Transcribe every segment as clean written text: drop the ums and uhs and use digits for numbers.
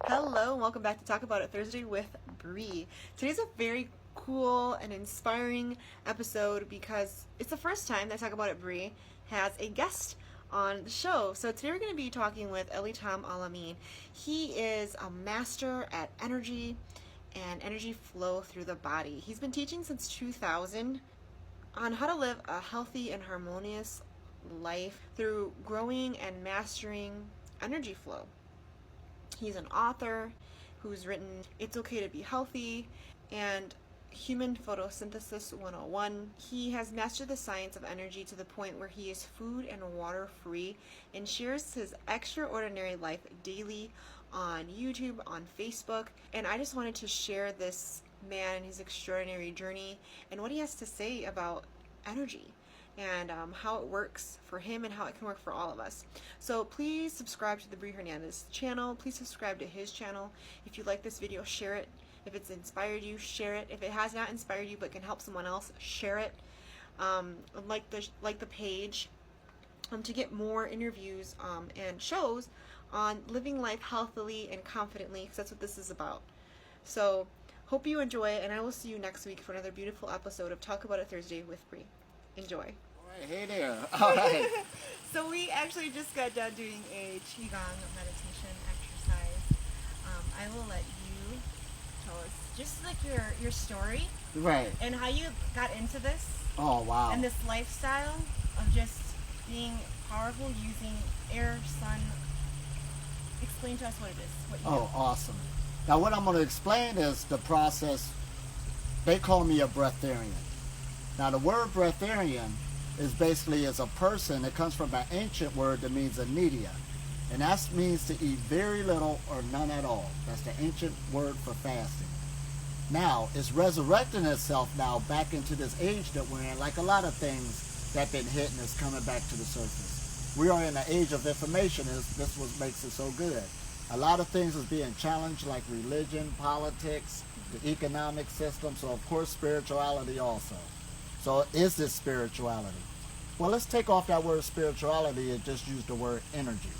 Hello, and welcome back to Talk About It Thursday with Bree. Today's a very cool and inspiring episode because it's the first time that Talk About It Bree has a guest on the show. So today we're going to be talking with Elitom El-Amin. He is a master at energy and energy flow through the body. He's been teaching since 2000 on how to live a healthy and harmonious life through growing and mastering energy flow. He's an author who's written It's Okay to Be Healthy and Human Photosynthesis 101. He has mastered the science of energy to the point where he is food and water free and shares his extraordinary life daily on YouTube, on Facebook. And I just wanted to share this man and his extraordinary journey and what he has to say about energy and how it works for him and how it can work for all of us. So please subscribe to the Breatharianism channel. Please subscribe to his channel. If you like this video, share it. If it's inspired you, share it. If it has not inspired you but can help someone else, share it. Like the page to get more interviews and shows on living life healthily and confidently, because that's what this is about. So hope you enjoy it, and I will see you next week for another beautiful episode of Talk About It Thursday with Bree. Enjoy. Hey there. All right. So we actually just got done doing a Qigong meditation exercise. I will let you tell us just like your story Right. and how you got into this Oh, wow. and this lifestyle of just being powerful using air, sun. Explain to us what it is. What you Oh, awesome. Now, what I'm going to explain is the process. They call me a breatharian. Now, the word breatharian is basically as a person. It comes from an ancient word that means anedia. And that means to eat very little or none at all. That's the ancient word for fasting. Now, it's resurrecting itself now back into this age that we're in, like a lot of things that been hitting is coming back to the surface. We are in the age of information, and this is what makes it so good. A lot of things is being challenged, like religion, politics, the economic system, so of course spirituality also. So is this spirituality? Well, let's take off that word spirituality and just use the word energy.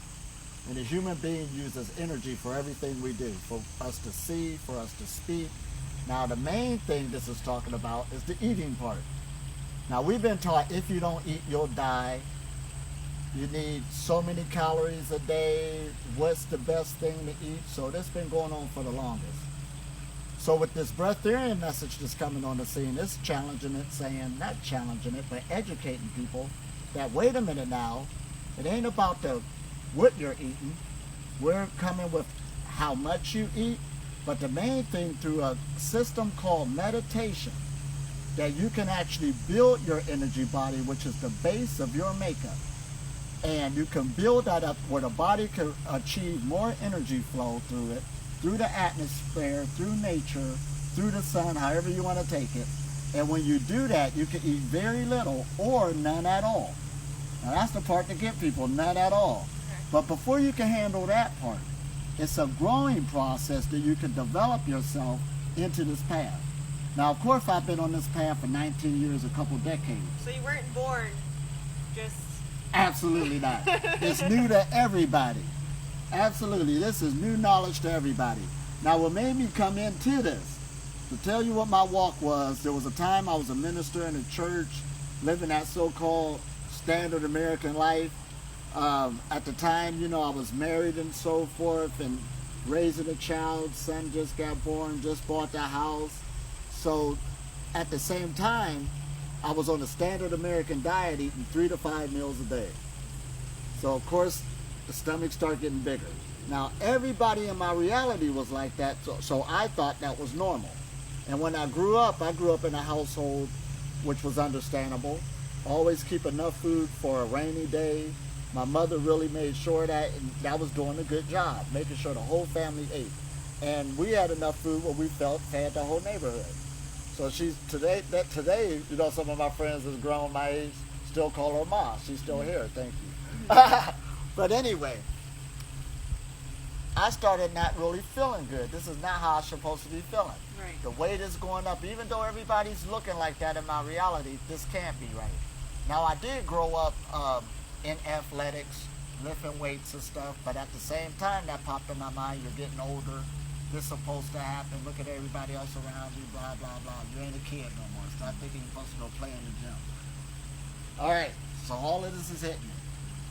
And the human being uses energy for everything we do, for us to see, for us to speak. Now, the main thing this is talking about is the eating part. Now, we've been taught if you don't eat, you'll die. You need so many calories a day. What's the best thing to eat? So that's been going on for the longest. So with this breatharian message that's coming on the scene, it's challenging it, saying, not challenging it, but educating people that, wait a minute now, it ain't about what you're eating. We're coming with how much you eat, but the main thing through a system called meditation, that you can actually build your energy body, which is the base of your makeup. And you can build that up where the body can achieve more energy flow through it, through the atmosphere, through nature, through the sun, however you want to take it. And when you do that, you can eat very little or none at all. Now that's the part to get people, none at all. But before you can handle that part, it's a growing process that you can develop yourself into this path. Now, of course, I've been on this path for 19 years, a couple decades. So you weren't born just... Absolutely not. It's new to everybody. Absolutely. This is new knowledge to everybody. Now, what made me come into this, to tell you what my walk was, there was a time I was a minister in a church, living that so-called standard American life. At the time, you know, I was married and so forth and raising a child. Son just got born, just bought the house. So at the same time, I was on a standard American diet, eating 3 to 5 meals a day. So of course, the stomach started getting bigger. Now, everybody in my reality was like that, so I thought that was normal. And when I grew up in a household which was understandable. Always keep enough food for a rainy day. My mother really made sure that I was doing a good job, making sure the whole family ate. And we had enough food where we felt fed the whole neighborhood. So today, you know, some of my friends that's grown my age still call her Ma. She's still here, thank you. But anyway, I started not really feeling good. This is not how I'm supposed to be feeling. Right. The weight is going up. Even though everybody's looking like that in my reality, this can't be right. Now, I did grow up in athletics, lifting weights and stuff. But at the same time, that popped in my mind, you're getting older. This is supposed to happen. Look at everybody else around you, blah, blah, blah. You ain't a kid no more. Stop thinking you're supposed to go play in the gym. All right, so all of this is hitting me.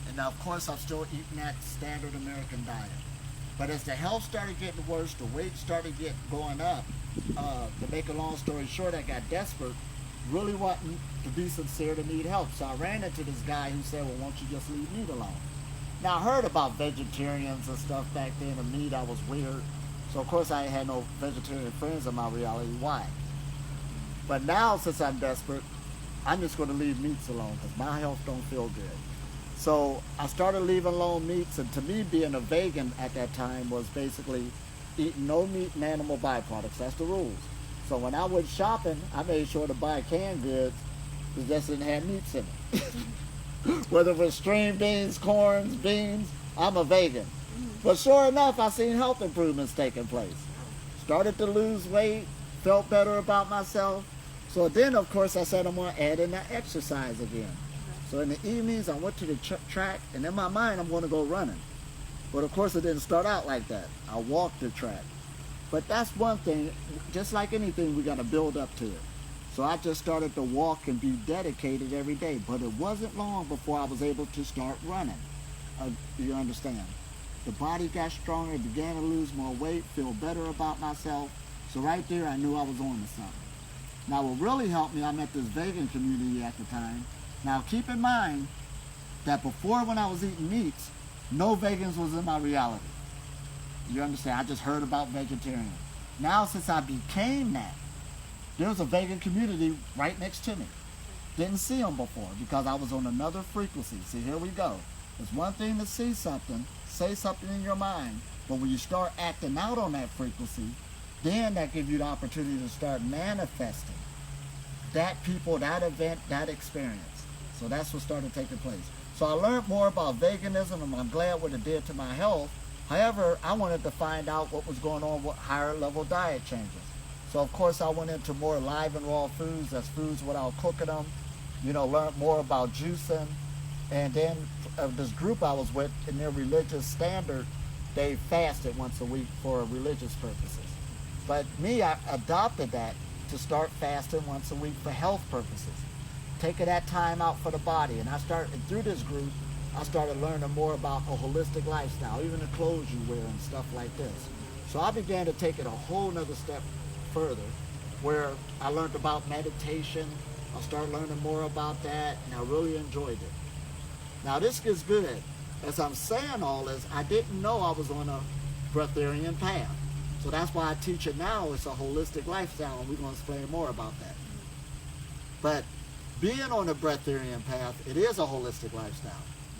And now, of course, I'm still eating that standard American diet. But as the health started getting worse, the weight started going up. To make a long story short, I got desperate, really wanting to be sincere to need help. So I ran into this guy who said, well, won't you just leave meat alone? Now, I heard about vegetarians and stuff back then, and meat, I was weird. So, of course, I ain't had no vegetarian friends in my reality. Why? But now, since I'm desperate, I'm just going to leave meats alone because my health don't feel good. So I started leaving alone meats, and to me, being a vegan at that time was basically eating no meat and animal byproducts. That's the rules. So when I went shopping, I made sure to buy canned goods that just didn't have meats in it. Whether it was string beans, corns, beans, I'm a vegan. But sure enough, I seen health improvements taking place. Started to lose weight, felt better about myself. So then, of course, I said I'm going to add in that exercise again. So in the evenings, I went to the track, and in my mind, I'm going to go running. But of course, it didn't start out like that. I walked the track. But that's one thing. Just like anything, we got to build up to it. So I just started to walk and be dedicated every day. But it wasn't long before I was able to start running. You understand? The body got stronger, began to lose more weight, feel better about myself. So right there, I knew I was on to something. Now, what really helped me, I met this vegan community at the time. Now, keep in mind that before, when I was eating meats, no vegans was in my reality. You understand? I just heard about vegetarian. Now, since I became that, there's a vegan community right next to me. Didn't see them before because I was on another frequency. See, here we go. It's one thing to see something, say something in your mind, but when you start acting out on that frequency, then that gives you the opportunity to start manifesting that people, that event, that experience. So that's what started taking place. So I learned more about veganism, and I'm glad what it did to my health. However, I wanted to find out what was going on with higher level diet changes. So of course I went into more live and raw foods, that's foods without cooking them, learned more about juicing. And then this group I was with, in their religious standard, they fasted once a week for religious purposes. But me, I adopted that to start fasting once a week for health purposes. Taking that time out for the body. And through this group, I started learning more about a holistic lifestyle, even the clothes you wear and stuff like this. So I began to take it a whole nother step further, where I learned about meditation. I started learning more about that, and I really enjoyed it. Now this gets good. As I'm saying all this, I didn't know I was on a breatharian path. So that's why I teach it now. It's a holistic lifestyle, and we're going to explain more about that. But being on the breatharian path, it is a holistic lifestyle.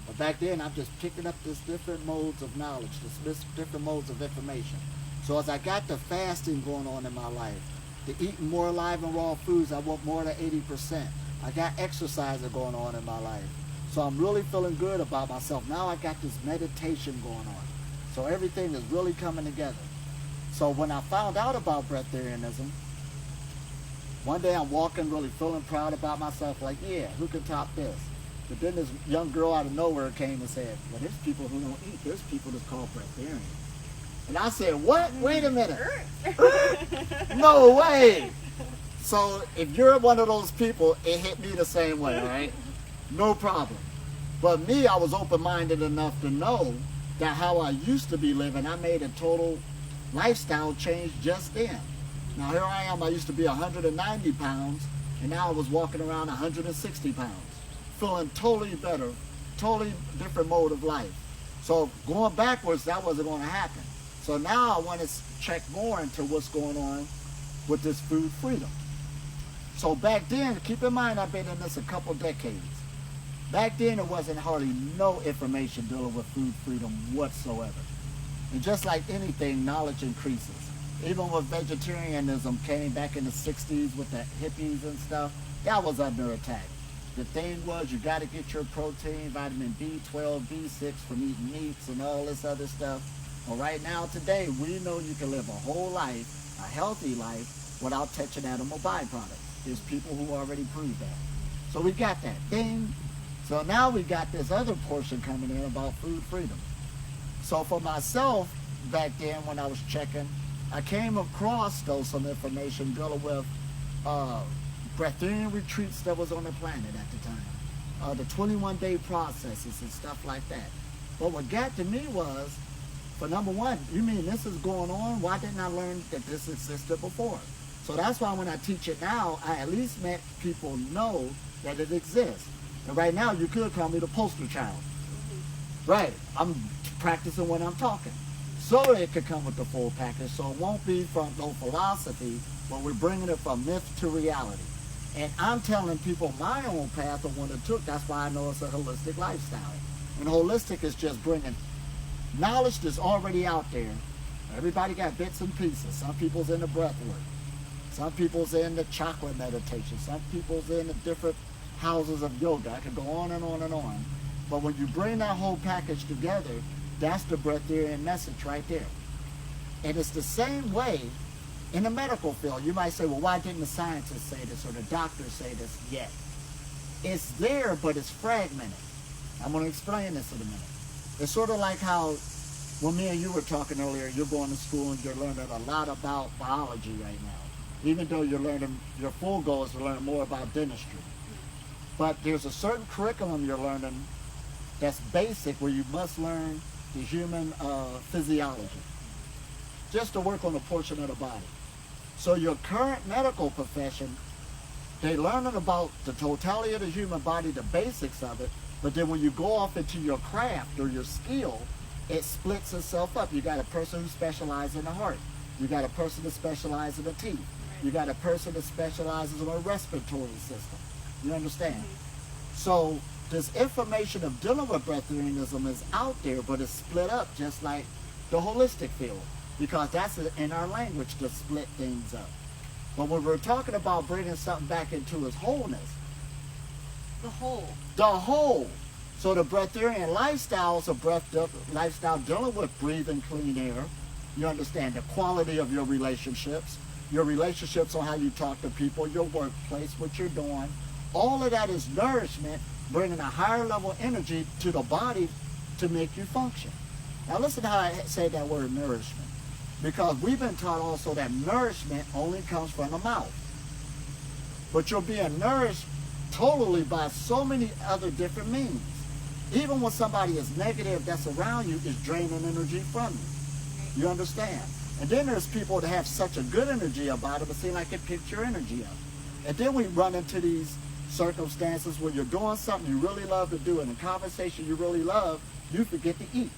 But back then, I'm just picking up these different modes of knowledge, these different modes of information. So as I got the fasting going on in my life, the eating more live and raw foods, I want more than 80%. I got exercising going on in my life. So I'm really feeling good about myself. Now I got this meditation going on. So everything is really coming together. So when I found out about breatharianism, one day I'm walking really feeling proud about myself, like, yeah, who can top this? But then this young girl out of nowhere came and said, well, there's people who don't eat. There's people that's called breatharian. And I said, what? Wait a minute. No way. So if you're one of those people, it hit me the same way, all right? No problem. But me, I was open-minded enough to know that how I used to be living, I made a total lifestyle change just then. Now here I am, I used to be 190 pounds, and now I was walking around 160 pounds. Feeling totally better, totally different mode of life. So going backwards, that wasn't going to happen. So now I want to check more into what's going on with this food freedom. So back then, keep in mind, I've been in this a couple decades. Back then, there wasn't hardly no information dealing with food freedom whatsoever. And just like anything, knowledge increases. Even when vegetarianism came back in the 60s with the hippies and stuff, that was under attack. The thing was, you got to get your protein, vitamin B12, B6 from eating meats and all this other stuff. Well, right now, today, we know you can live a whole life, a healthy life, without touching animal byproducts. There's people who already proved that. So we got that. Ding. So now we got this other portion coming in about food freedom. So for myself, back then when I was checking, I came across though some information dealing with Breatharian retreats that was on the planet at the time, the 21-day processes and stuff like that. But what got to me was, for number one, you mean this is going on? Why didn't I learn that this existed before? So that's why when I teach it now, I at least let people know that it exists. And right now, you could call me the poster child. Right, I'm practicing when I'm talking. So it could come with the full package, so it won't be from no philosophy, but we're bringing it from myth to reality. And I'm telling people my own path of what it took. That's why I know it's a holistic lifestyle. And holistic is just bringing knowledge that's already out there. Everybody got bits and pieces. Some people's in the breath work. Some people's in the chakra meditation. Some people's in the different houses of yoga. I could go on and on and on. But when you bring that whole package together, that's the Breatharian message right there. And it's the same way in the medical field. You might say, well, why didn't the scientists say this or the doctors say this yet? It's there, but it's fragmented. I'm going to explain this in a minute. It's sort of like how when me and you were talking earlier, you're going to school and you're learning a lot about biology right now. Even though you're learning, your full goal is to learn more about dentistry. But there's a certain curriculum you're learning that's basic where you must learn the human physiology, just to work on a portion of the body. So your current medical profession, they're learning about the totality of the human body, the basics of it, but then when you go off into your craft or your skill, it splits itself up. You got a person who specializes in the heart. You got a person that specializes in the teeth. You got a person that specializes in a respiratory system. You understand? So this information of dealing with Breatharianism is out there, but it's split up just like the holistic field, because that's in our language to split things up. But when we're talking about bringing something back into its wholeness, The whole. the whole. So the Breatharian lifestyle is a lifestyle dealing with breathing clean air. You understand the quality of your relationships on how you talk to people, your workplace, what you're doing. All of that is nourishment, bringing a higher level energy to the body to make you function. Now listen how I say that word nourishment. Because we've been taught also that nourishment only comes from the mouth. But you're being nourished totally by so many other different means. Even when somebody is negative that's around you is draining energy from you. You understand? And then there's people that have such a good energy about it, but seem like it picks your energy up. And then we run into these circumstances where you're doing something you really love to do, and a conversation you really love, you forget to eat.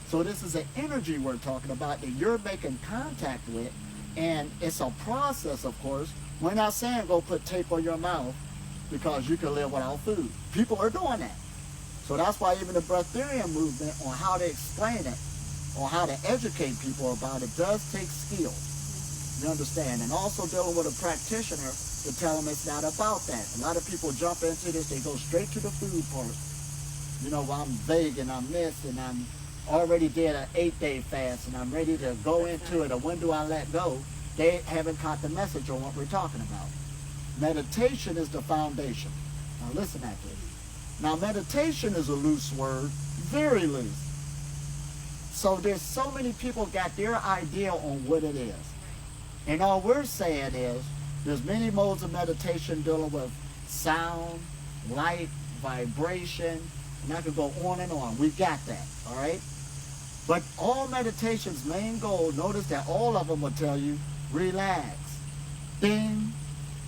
So this is an energy we're talking about that you're making contact with, and it's a process, of course. We're not saying go put tape on your mouth because you can live without food. People are doing that. So that's why even the Breatharian movement on how to explain it, on how to educate people about it, does take skill. You understand? And also dealing with a practitioner to tell them it's not about that. A lot of people jump into this, they go straight to the food part. You know, well, I'm vague and I'm this and I'm already did an 8-day fast and I'm ready to go into it, or when do I let go? They haven't caught the message on what we're talking about. Meditation is the foundation. Now listen at this. Now meditation is a loose word, very loose. So there's so many people got their idea on what it is. And all we're saying is, there's many modes of meditation dealing with sound, light, vibration, and I could go on and on. We got that, all right? But all meditation's main goal, notice that all of them will tell you, relax. Ding.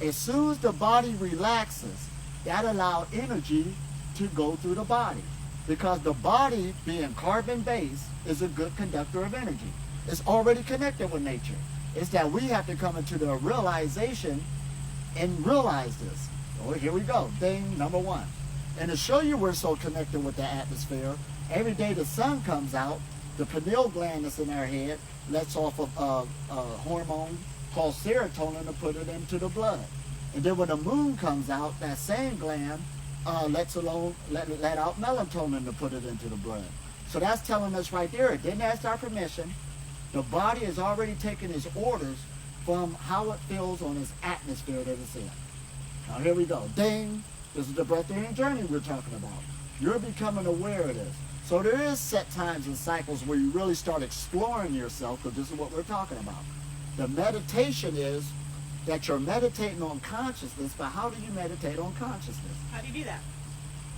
As soon as the body relaxes, that allows energy to go through the body. Because the body, being carbon-based, is a good conductor of energy. It's already connected with nature. It's that we have to come into the realization and realize this. Oh, here we go. Thing number one. And to show you we're so connected with the atmosphere, every day the sun comes out, the pineal gland that's in our head lets off a hormone called serotonin to put it into the blood. And then when the moon comes out, that same gland let out melatonin to put it into the blood. So that's telling us right there, it didn't ask our permission. The body is already taking its orders from how it feels on its atmosphere that it's in. Now here we go. Ding. This is the breatharian journey we're talking about. You're becoming aware of this. So there is set times and cycles where you really start exploring yourself, because this is what we're talking about. The meditation is that you're meditating on consciousness, but how do you meditate on consciousness? How do you do that?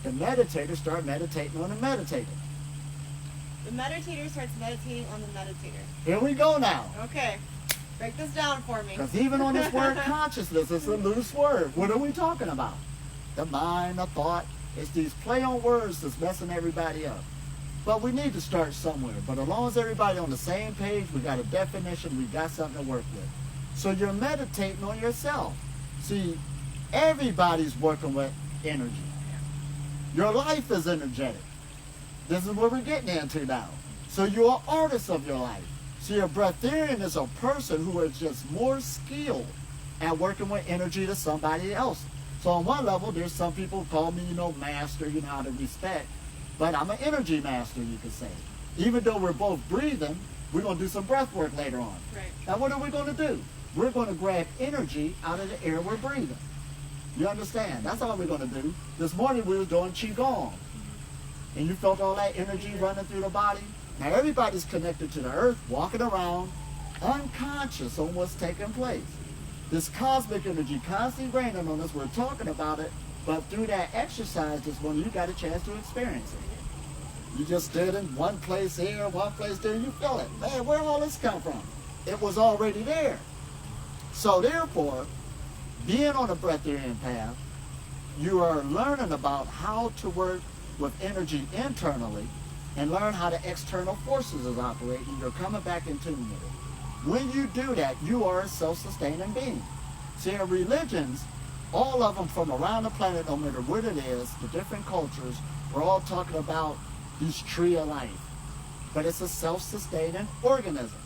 The meditator starts meditating on the meditator. The meditator starts meditating on the meditator. Here we go now. Okay. Break this down for me. Because even on this word consciousness, it's a loose word. What are we talking about? The mind, the thought. It's these play on words that's messing everybody up. But we need to start somewhere. But as long as everybody on the same page, we got a definition, we got something to work with. So you're meditating on yourself. See, everybody's working with energy. Your life is energetic. This is what we're getting into now. So you're an artist of your life. See, a breatharian is a person who is just more skilled at working with energy than somebody else. So on one level, there's some people who call me, master, out of respect. But I'm an energy master, you could say. Even though we're both breathing, we're going to do some breath work later on. Right. Now, what are we going to do? We're going to grab energy out of the air we're breathing. You understand? That's all we're going to do. This morning, we were doing Qigong. And you felt all that energy running through the body. Now, everybody's connected to the earth, walking around, unconscious on what's taking place. This cosmic energy constantly raining on us. We're talking about it. But through that exercise this morning, you got a chance to experience it. You just stood in one place here, one place there, and you feel it. Man, where all this come from? It was already there. So therefore, being on a breatharian path, you are learning about how to work with energy internally and learn how the external forces is operating. You're coming back in tune with it. When you do that, you are a self-sustaining being. See, in religions, all of them from around the planet, no matter what it is, the different cultures, we're all talking about this tree of life. But it's a self-sustaining organism.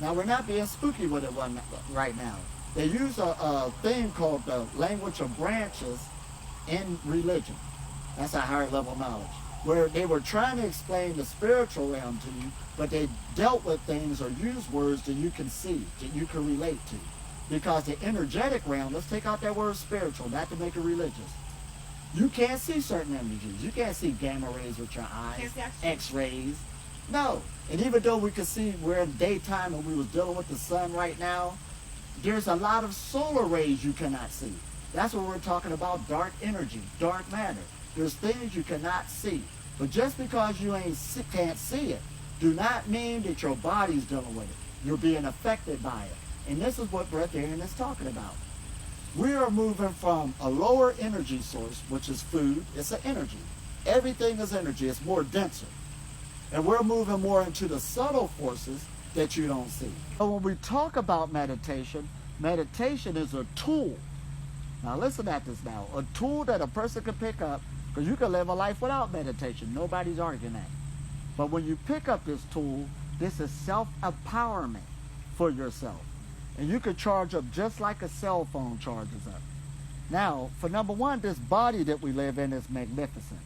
Now, we're not being spooky with it right now. They use a thing called the language of branches in religion. That's a higher level knowledge. Where they were trying to explain the spiritual realm to you, but they dealt with things or used words that you can see, that you can relate to. Because the energetic realm, let's take out that word spiritual, not to make it religious. You can't see certain energies. You can't see gamma rays with your eyes, X-rays. No. And even though we can see we're in daytime and we was dealing with the sun right now, there's a lot of solar rays you cannot see. That's what we're talking about, dark energy, dark matter. There's things you cannot see. But just because you can't see it, do not mean that your body's dealing with it. You're being affected by it. And this is what Breatharian is talking about. We are moving from a lower energy source, which is food. It's an energy. Everything is energy. It's more denser. And we're moving more into the subtle forces that you don't see. So when we talk about meditation, meditation is a tool. Now listen at this now. A tool that a person can pick up, because you can live a life without meditation. Nobody's arguing that. But when you pick up this tool, this is self-empowerment for yourself. And you can charge up just like a cell phone charges up. Now, for number one, this body that we live in is magnificent.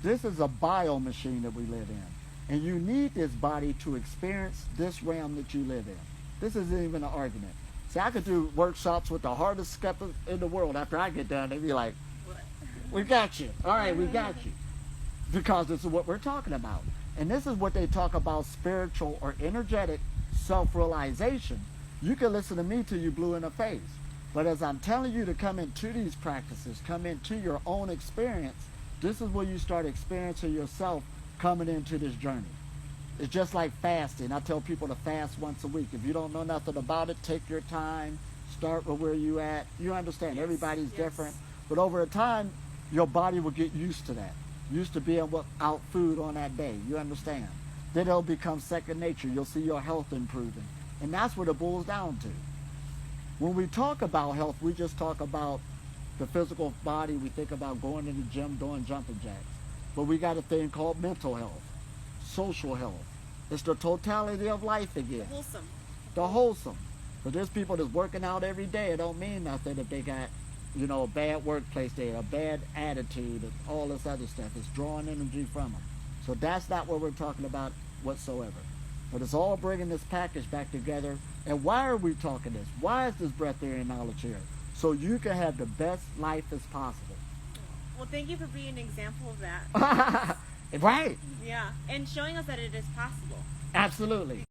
This is a bio machine that we live in. And you need this body to experience this realm that you live in. This isn't even an argument. See, I could do workshops with the hardest skeptics in the world. After I get done, they'd be like, we got you. All right, we got you. Because this is what we're talking about. And this is what they talk about, spiritual or energetic self-realization. You can listen to me till you blue in the face. But as I'm telling you to come into these practices, come into your own experience, this is where you start experiencing yourself coming into this journey. It's just like fasting. I tell people to fast once a week. If you don't know nothing about it, take your time. Start with where you at. You understand, everybody's different. But over time, your body will get used to that. Used to being without food on that day. You understand? Then it'll become second nature. You'll see your health improving. And that's what it boils down to. When we talk about health, we just talk about the physical body. We think about going to the gym, doing jumping jacks. But we got a thing called mental health, social health. It's the totality of life again. Wholesome. The wholesome. But there's people that's working out every day. It don't mean nothing if they got, a bad workplace day, a bad attitude, and all this other stuff. It's drawing energy from them. So that's not what we're talking about whatsoever. But it's all bringing this package back together. And why are we talking this? Why is this breatharian knowledge here? So you can have the best life as possible. Well, thank you for being an example of that. Right. Yeah, and showing us that it is possible. Absolutely.